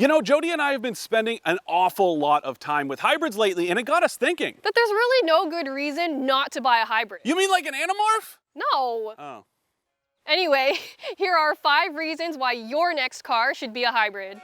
You know, Jody and I have been spending an awful lot of time with hybrids lately, and it got us thinking. That there's really no good reason not to buy a hybrid. You mean like an Animorph? No. Oh. Anyway, here are 5 reasons why your next car should be a hybrid.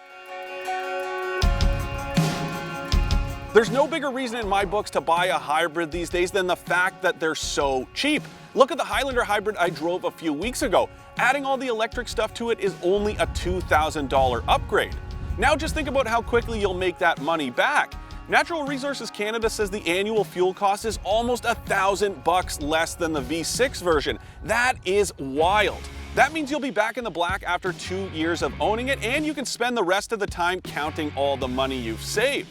There's no bigger reason in my books to buy a hybrid these days than the fact that they're so cheap. Look at the Highlander hybrid I drove a few weeks ago. Adding all the electric stuff to it is only a $2,000 upgrade. Now just think about how quickly you'll make that money back. Natural Resources Canada says the annual fuel cost is almost $1,000 less than the V6 version. That is wild. That means you'll be back in the black after 2 years of owning it, and you can spend the rest of the time counting all the money you've saved.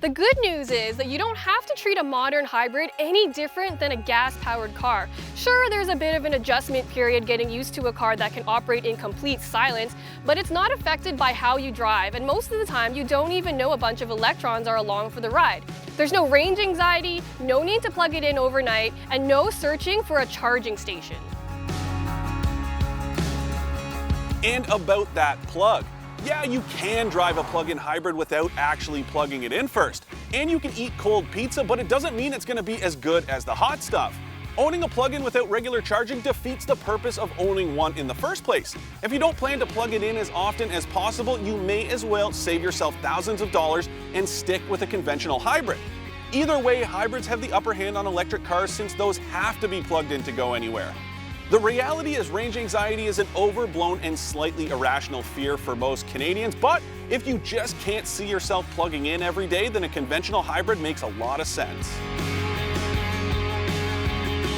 The good news is that you don't have to treat a modern hybrid any different than a gas-powered car. Sure, there's a bit of an adjustment period getting used to a car that can operate in complete silence, but it's not affected by how you drive, and most of the time you don't even know a bunch of electrons are along for the ride. There's no range anxiety, no need to plug it in overnight, and no searching for a charging station. And about that plug. Yeah, you can drive a plug-in hybrid without actually plugging it in first. And you can eat cold pizza, but it doesn't mean it's going to be as good as the hot stuff. Owning a plug-in without regular charging defeats the purpose of owning one in the first place. If you don't plan to plug it in as often as possible, you may as well save yourself thousands of dollars and stick with a conventional hybrid. Either way, hybrids have the upper hand on electric cars since those have to be plugged in to go anywhere. The reality is range anxiety is an overblown and slightly irrational fear for most Canadians, but if you just can't see yourself plugging in every day, then a conventional hybrid makes a lot of sense.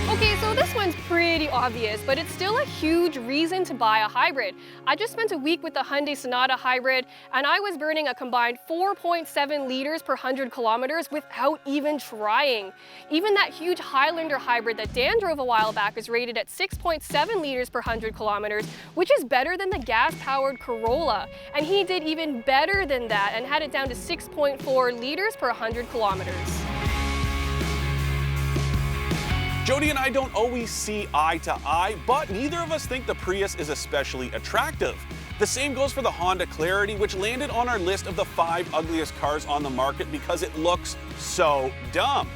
Okay, so this one's pretty obvious, but it's still a huge reason to buy a hybrid. I just spent a week with the Hyundai Sonata hybrid, and I was burning a combined 4.7 liters per 100 kilometers without even trying. Even that huge Highlander hybrid that Dan drove a while back is rated at 6.7 liters per 100 kilometers, which is better than the gas-powered Corolla. And he did even better than that and had it down to 6.4 liters per 100 kilometers. Jody and I don't always see eye to eye, but neither of us think the Prius is especially attractive. The same goes for the Honda Clarity, which landed on our list of the 5 ugliest cars on the market because it looks so dumb.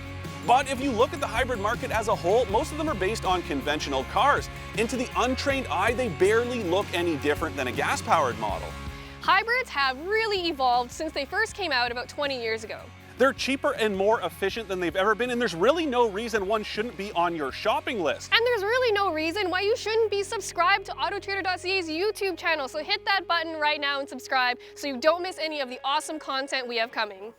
But if you look at the hybrid market as a whole, most of them are based on conventional cars, and to the untrained eye, they barely look any different than a gas-powered model. Hybrids have really evolved since they first came out about 20 years ago. They're cheaper and more efficient than they've ever been, and there's really no reason one shouldn't be on your shopping list. And there's really no reason why you shouldn't be subscribed to autoTRADER.ca's YouTube channel. So hit that button right now and subscribe so you don't miss any of the awesome content we have coming.